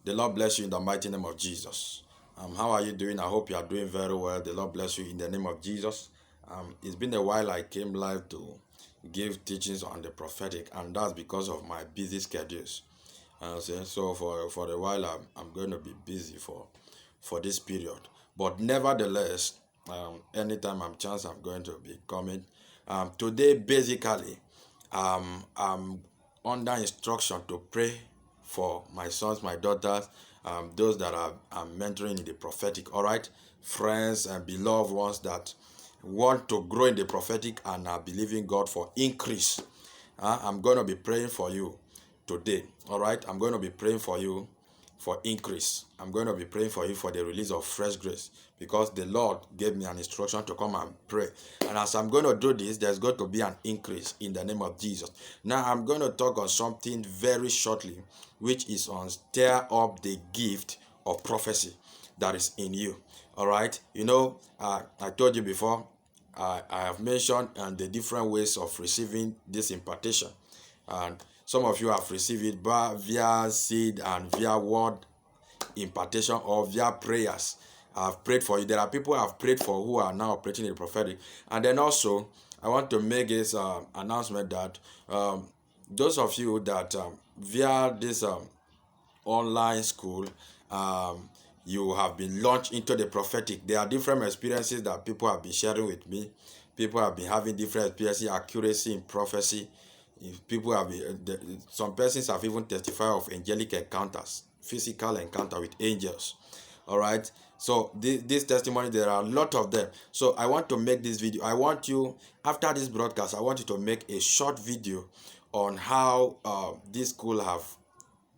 The Lord bless you in the mighty name of Jesus. How are you doing? I hope you are doing very well. The Lord bless you in the name of Jesus. It's been a while I came live to give teachings on the prophetic, and that's because of my busy schedules. So for a while I'm going to be busy for this period. But nevertheless, anytime I'm chance, I'm going to be coming. Today, basically, I'm under instruction to pray for my sons, my daughters, those that I'm mentoring in the prophetic. All right, friends and beloved ones that want to grow in the prophetic and are believing God for increase. I'm going to be praying for you today. All right, I'm going to be praying for you for increase. I'm going to be praying for you for the release of fresh grace, because the Lord gave me an instruction to come and pray. And as I'm going to do this, there's going to be an increase in the name of Jesus. Now, I'm going to talk on something very shortly, which is on stir up the gift of prophecy that is in you. All right. I told you before, I have mentioned the different ways of receiving this impartation. And some of you have received it via seed and via word impartation or via prayers. I've prayed for you. There are people I've prayed for who are now operating in the prophetic. And then also, I want to make this announcement that those of you that via this online school, you have been launched into the prophetic. There are different experiences that people have been sharing with me. People have been having different experiences, accuracy in prophecy. If people have been, some persons have even testified of angelic encounters, physical encounter with angels. All right. So this testimony, there are a lot of them. So I want to make this video. I want you, after this broadcast, I want you to make a short video on how this school have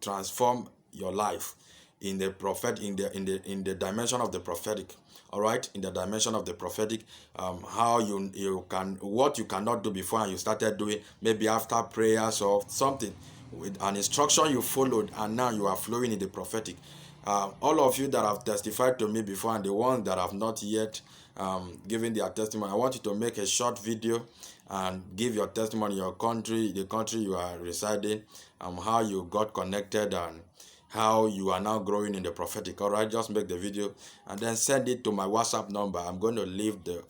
transformed your life in the prophet, in the dimension of the prophetic. All right, in the dimension of the prophetic, how you can, what you cannot do before and you started doing, maybe after prayers or something, with an instruction you followed, and now you are flowing in the prophetic. All of you that have testified to me before and the ones that have not yet given their testimony, I want you to make a short video and give your testimony, your country, the country you are residing, how you got connected and how you are now growing in the prophetic. All right, just make the video and then send it to my WhatsApp number. I'm going to leave the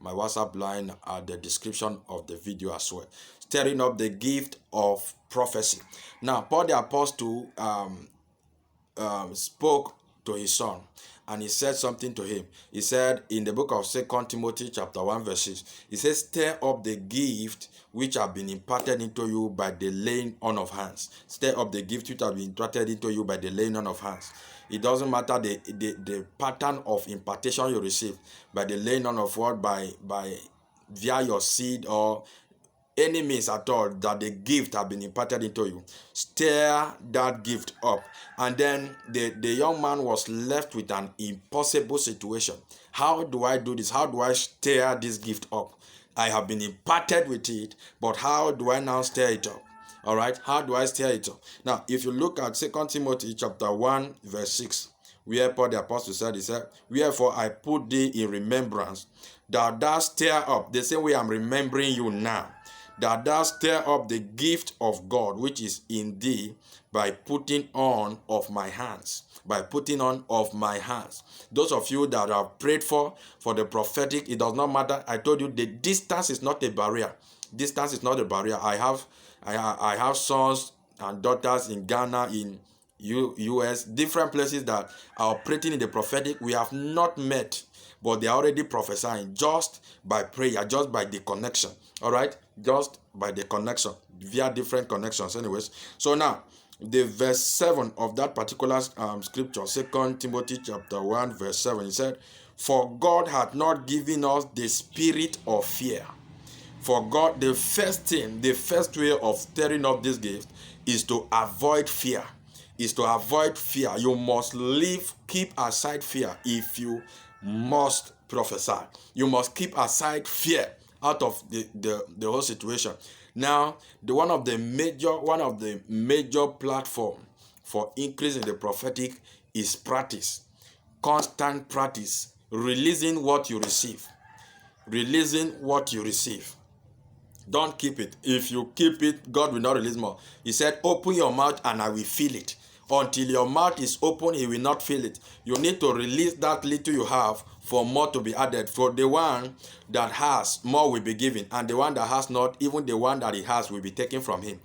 my WhatsApp line at the description of the video as well. Stirring up the gift of prophecy. Now, Paul the Apostle spoke to his son, and he said something to him. He said in the book of 2 Timothy chapter 1 verse 6, he says, stir up the gift which have been imparted into you by the laying on of hands. Stir up the gift which have been imparted into you by the laying on of hands. It doesn't matter the pattern of impartation you receive, by the laying on of word, by via your seed or any means at all that the gift have been imparted into you. Stir that gift up. And then the young man was left with an impossible situation. How do I do this? How do I stir this gift up? I have been imparted with it, but how do I now stir it up? All right, how do I stir it up? Now, if you look at 2 Timothy chapter 1 verse 6, where Paul the Apostle said, he said, wherefore I put thee in remembrance, that thou stir up, the same way I'm remembering you now, that thou stir up the gift of God which is in thee by putting on of my hands. By putting on of my hands. Those of you that have prayed for the prophetic, it does not matter. I told you the distance is not a barrier. Distance is not a barrier. I have sons and daughters in Ghana, in US, different places that are operating in the prophetic. We have not met, but they are already prophesying just by prayer, just by the connection. All right, just by the connection, via different connections anyways. So now, the verse 7 of that particular scripture, 2 Timothy chapter 1 verse 7, he said, for God hath not given us the spirit of fear. For God, the first thing, the first way of stirring up this gift is to avoid fear. Is to avoid fear. You must keep aside fear if you must prophesy. You must keep aside fear out of the whole situation. Now, one of the major platform for increase in the prophetic is practice. Constant practice. Releasing what you receive. Releasing what you receive. Don't keep it. If you keep it, God will not release more. He said, open your mouth and I will fill it. Until your mouth is open, he will not fill it. You need to release that little you have for more to be added. For the one that has, more will be given, and the one that has not, even the one that he has will be taken from him.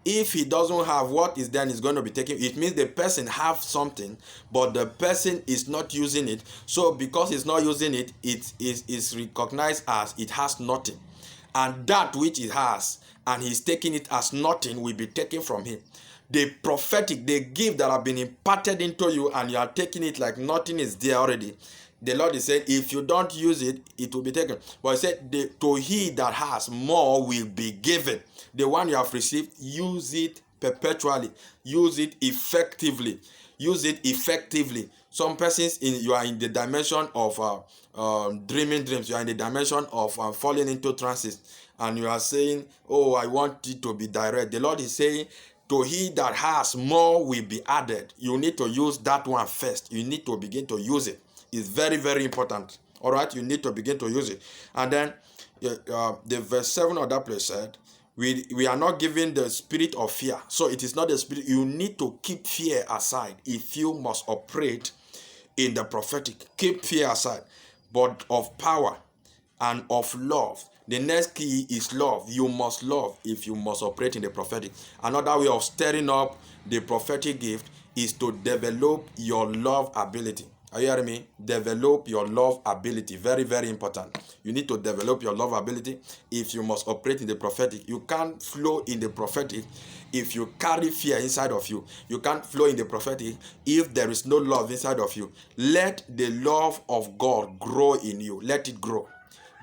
If he doesn't have, what is then is going to be taken. It means the person have something, but the person is not using it. So because he's not using it, it is recognized as it has nothing. And that which it has, and he's taking it as nothing, will be taken from him. The prophetic, the gift that have been imparted into you, and you are taking it like nothing is there already. The Lord is saying, if you don't use it, it will be taken. But he said, to he that has, more will be given. The one you have received, use it perpetually. Use it effectively. Use it effectively. Some persons, you are in the dimension of dreaming dreams. You are in the dimension of falling into trances. And you are saying, oh, I want it to be direct. The Lord is saying, to he that has, more will be added. You need to use that one first. You need to begin to use it. It's very, very important. All right, you need to begin to use it. And then the verse 7 of that place said, we are not given the spirit of fear. So it is not the spirit. You need to keep fear aside if you must operate in the prophetic. Keep fear aside, but of power and of love. The next key is love. You must love if you must operate in the prophetic. Another way of stirring up the prophetic gift is to develop your love ability. Are you hearing me? Develop your love ability. Very, very important. You need to develop your love ability if you must operate in the prophetic. You can't flow in the prophetic if you carry fear inside of you. You can't flow in the prophetic if there is no love inside of you. Let the love of God grow in you. Let it grow.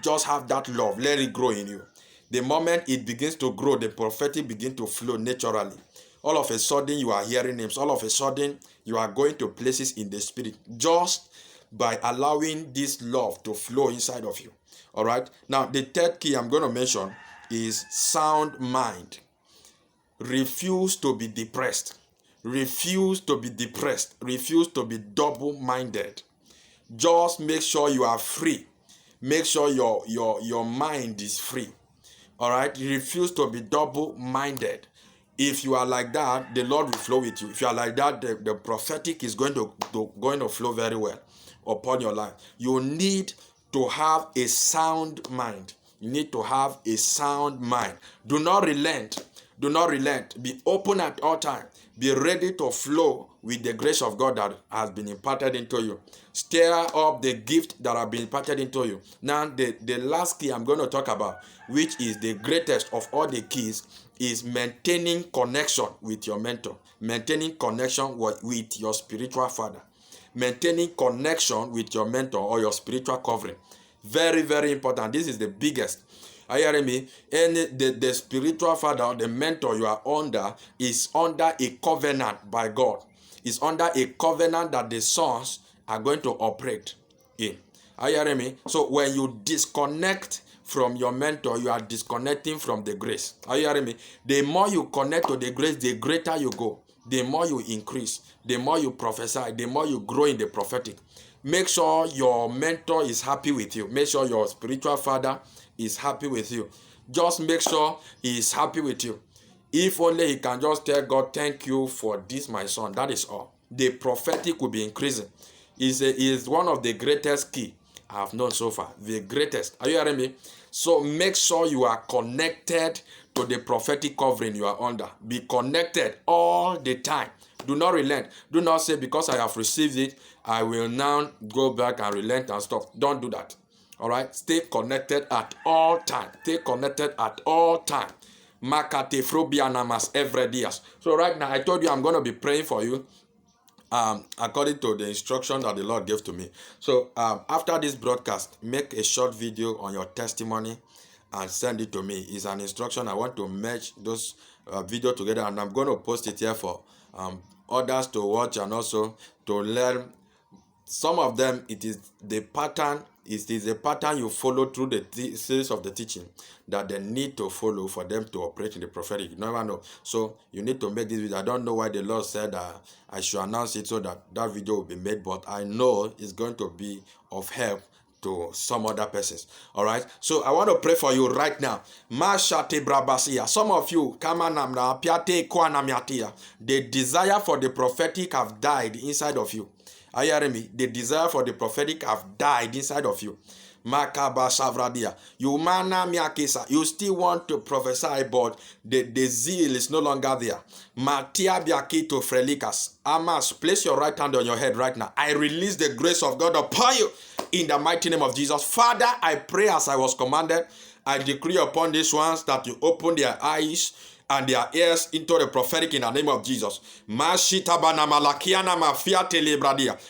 Just have that love. Let it grow in you. The moment it begins to grow, the prophetic begins to flow naturally. All of a sudden, you are hearing names. All of a sudden, you are going to places in the spirit just by allowing this love to flow inside of you. All right. Now, the third key I'm going to mention is sound mind. Refuse to be depressed. Refuse to be depressed. Refuse to be double-minded. Just make sure you are free. Make sure your mind is free. All right. Refuse to be double-minded. If you are like that, the Lord will flow with you. If you are like that, the prophetic is going to flow very well upon your life. You need to have a sound mind. You need to have a sound mind. Do not relent. Do not relent. Be open at all times. Be ready to flow with the grace of God that has been imparted into you. Stir up the gift that have been imparted into you. Now, the last key I'm going to talk about, which is the greatest of all the keys, is maintaining connection with your mentor. Maintaining connection with your spiritual father. Maintaining connection with your mentor or your spiritual covering. Very, very important. This is the biggest. Are you hearing me? And the spiritual father, the mentor you are under, is under a covenant by God. It's under a covenant that the sons are going to operate in. Are you hearing me? So when you disconnect from your mentor, you are disconnecting from the grace. Are you hearing me? The more you connect to the grace, the greater you go. The more you increase. The more you prophesy. The more you grow in the prophetic. Make sure your mentor is happy with you. Make sure your spiritual father is happy with you. Just make sure he is happy with you. If only he can just tell God, thank you for this, my son. That is all. The prophetic will be increasing. Is one of the greatest key I have known so far. The greatest. Are you hearing me? So make sure you are connected to the prophetic covering you are under. Be connected all the time. Do not relent. Do not say, because I have received it, I will now go back and relent and stop. Don't do that. All right? Stay connected at all time. Stay connected at all time. Every day. So right now, I told you I'm going to be praying for you. According to the instruction that the Lord gave to me. So after this broadcast, make a short video on your testimony and send it to me. It's an instruction. I want to match those video together, and I'm going to post it here for others to watch and also to learn. Some of them, it is the pattern. It is a pattern you follow through the series of the teaching that they need to follow for them to operate in the prophetic. You never know. So you need to make this video. I don't know why the Lord said I should announce it so that that video will be made, but I know it's going to be of help to some other persons. All right. So I want to pray for you right now. Some of you, the desire for the prophetic have died inside of you. Are you hearing me? The desire for the prophetic have died inside of you. You still want to prophesy, but the zeal is no longer there. Amas, place your right hand on your head right now. I release the grace of God upon you in the mighty name of Jesus. Father, I pray as I was commanded. I decree upon these ones that you open their eyes and their ears into the prophetic in the name of Jesus.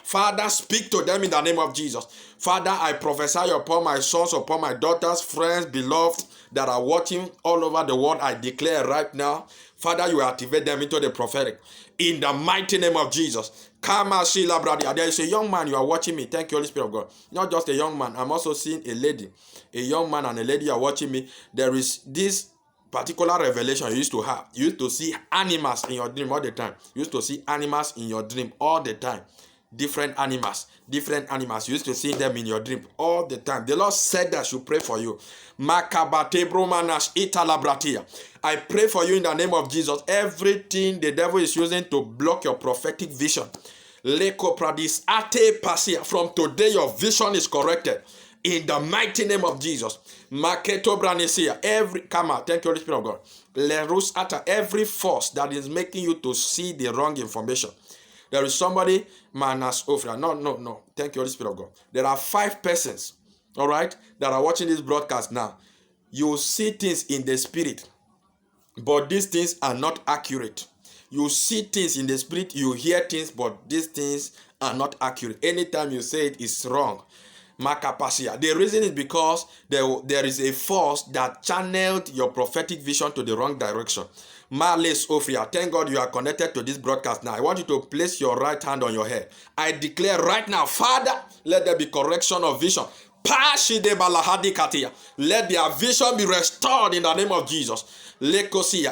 Father, speak to them in the name of Jesus. Father, I prophesy upon my sons, upon my daughters, friends, beloved that are watching all over the world. I declare right now, Father, you activate them into the prophetic in the mighty name of Jesus. There is a young man, you are watching me. Thank you, Holy Spirit of God. Not just a young man, I'm also seeing a lady. A young man and a lady are watching me. There is this particular revelation you used to have. You used to see animals in your dream all the time. You used to see animals in your dream all the time. Different animals. You used to see them in your dream all the time. The Lord said that I should pray for you. I pray for you in the name of Jesus. Everything the devil is using to block your prophetic vision, from today your vision is corrected in the mighty name of Jesus. Thank you, Holy Spirit of God. Every force that is making you to see the wrong information. There is somebody, Manas Ofra. No. Thank you, Holy Spirit of God. There are 5 persons, all right, that are watching this broadcast now. You see things in the spirit, but these things are not accurate. You see things in the spirit, you hear things, but these things are not accurate. Anytime you say it is wrong. The reason is because there is a force that channeled your prophetic vision to the wrong direction. Males Ofria, thank God you are connected to this broadcast now. I want you to place your right hand on your head. I declare right now, Father, let there be correction of vision. Let their vision be restored in the name of Jesus.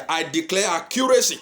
I declare accuracy.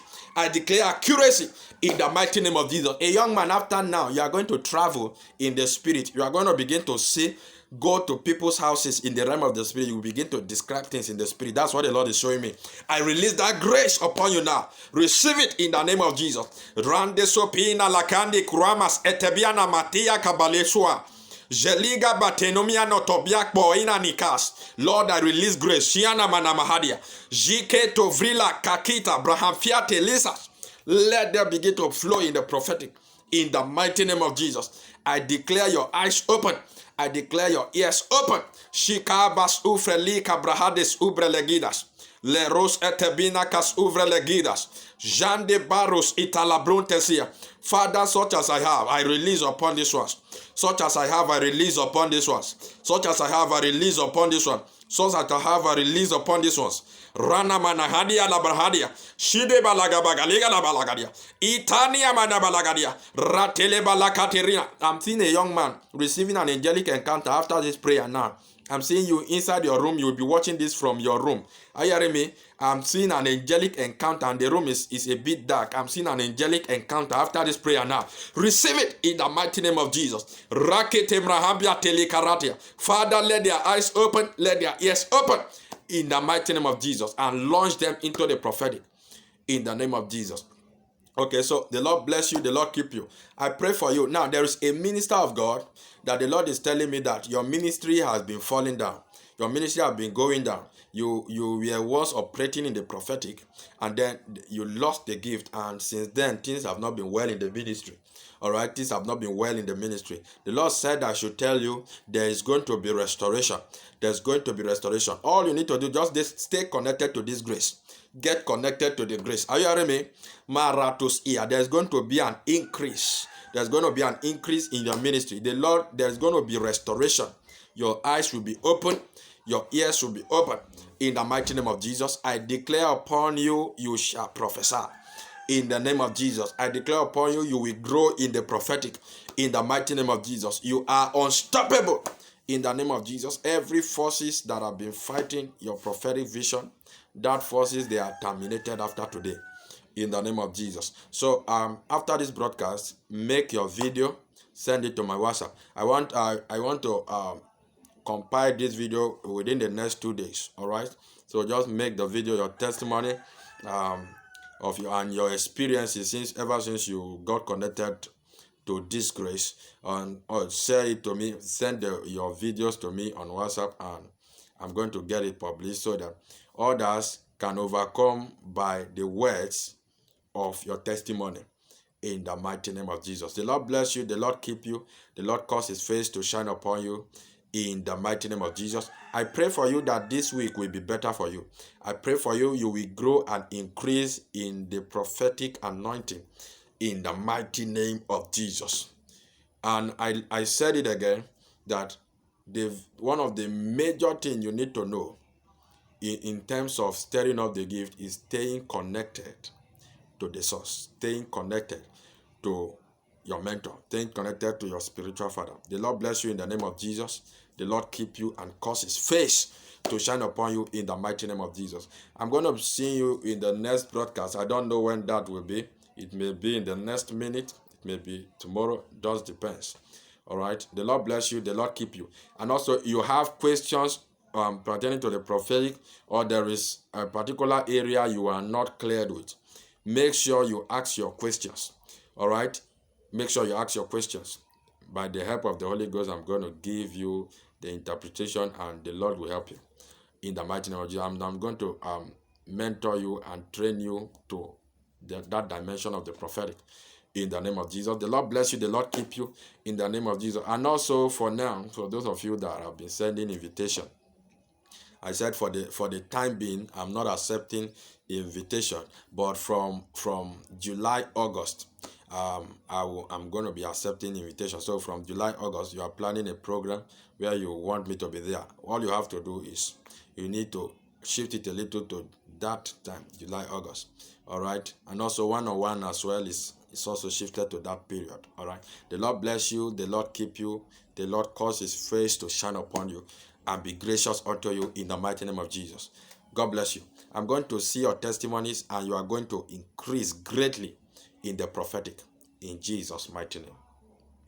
In the mighty name of Jesus. A young man, after now, you are going to travel in the spirit. You are going to begin to see, go to people's houses in the realm of the spirit. You will begin to describe things in the spirit. That's what the Lord is showing me. I release that grace upon you now. Receive it in the name of Jesus. Rande sopina lakandi kuramas etebiana matia kabalesua. Jeliga batenomia no tobiak boina nikas. Lord, I release grace. Shiana manamahadia. Jike to vrila kakita brahamfiate lisas. Let them begin to flow in the prophetic. In the mighty name of Jesus. I declare your eyes open. I declare your ears open. Shikabas ufrelika brahades ubrelegidas. Leros etebina kas uvrelegidas. Jande barus italabruntesia. Father, such as I have, I release upon this ones. Such as I have, I release upon this ones. Such as I have, I release upon this one. Such as I have, I release upon this ones. Rana manahadia la brahadia. Shide balagabagaliga la balagadia. Itania manabalagadia. Ratele balakaterina. I'm seeing a young man receiving an angelic encounter after this prayer now. I'm seeing you inside your room. You'll be watching this from your room. Are you hearing me? I'm seeing an angelic encounter and the room is a bit dark. I'm seeing an angelic encounter after this prayer now. Receive it in the mighty name of Jesus. Father, let their eyes open. Let their ears open in the mighty name of Jesus and launch them into the prophetic in the name of Jesus. Okay, so the Lord bless you, the Lord keep you. I pray for you. Now, there is a minister of God that the Lord is telling me that your ministry has been falling down. Your ministry has been going down. You were once operating in the prophetic, and then you lost the gift, and since then, things have not been well in the ministry. All right, things have not been well in the ministry. The Lord said I should tell you there is going to be restoration. There's going to be restoration. All you need to do, just stay connected to this grace. Get connected to the grace. Are you hearing me? Maratus ear. There's going to be an increase. There's going to be an increase in your ministry. The Lord, there's going to be restoration. Your eyes will be open. Your ears will be open. In the mighty name of Jesus, I declare upon you, you shall prophesy. In the name of Jesus, I declare upon you, you will grow in the prophetic. In the mighty name of Jesus, you are unstoppable. In the name of Jesus, every forces that have been fighting your prophetic vision, that forces, they are terminated after today. In the name of Jesus. So after this broadcast, make your video, send it to my WhatsApp. I want to compile this video within the next 2 days. All right. So just make the video your testimony of your experiences ever since you got connected to this grace, or share it to me. Send your videos to me on WhatsApp, and I'm going to get it published so that others can overcome by the words of your testimony, in the mighty name of Jesus. The Lord bless you. The Lord keep you. The Lord cause his face to shine upon you, in the mighty name of Jesus. I pray for you that this week will be better for you. I pray for you, you will grow and increase in the prophetic anointing, in the mighty name of Jesus. And I said it again, that one of the major things you need to know in terms of stirring up the gift is staying connected to the source, staying connected to your mentor, staying connected to your spiritual father. The Lord bless you in the name of Jesus. The Lord keep you and cause his face to shine upon you, in the mighty name of Jesus. I'm going to see you in the next broadcast. I don't know when that will be. It may be in the next minute. It may be tomorrow. It just depends. All right. The Lord bless you. The Lord keep you. And also, you have questions pertaining to the prophetic, or there is a particular area you are not cleared with, make sure you ask your questions. All right. Make sure you ask your questions. By the help of the Holy Ghost, I'm going to give you the interpretation, and the Lord will help you, in the mighty name of Jesus. I'm going to mentor you and train you to that dimension of the prophetic, in the name of Jesus. The Lord bless you. The Lord keep you, in the name of Jesus. And also, for now, for those of you that have been sending invitation, I said for the time being, I'm not accepting invitation, but from July, August, I'm going to be accepting invitation. So from July, August, you are planning a program where you want me to be there. All you have to do is you need to shift it a little to that time, July, August. All right. And also one-on-one as well is also shifted to that period. All right. The Lord bless you. The Lord keep you. The Lord cause his face to shine upon you and be gracious unto you, in the mighty name of Jesus. God bless you. I'm going to see your testimonies, and you are going to increase greatly in the prophetic, in Jesus' mighty name.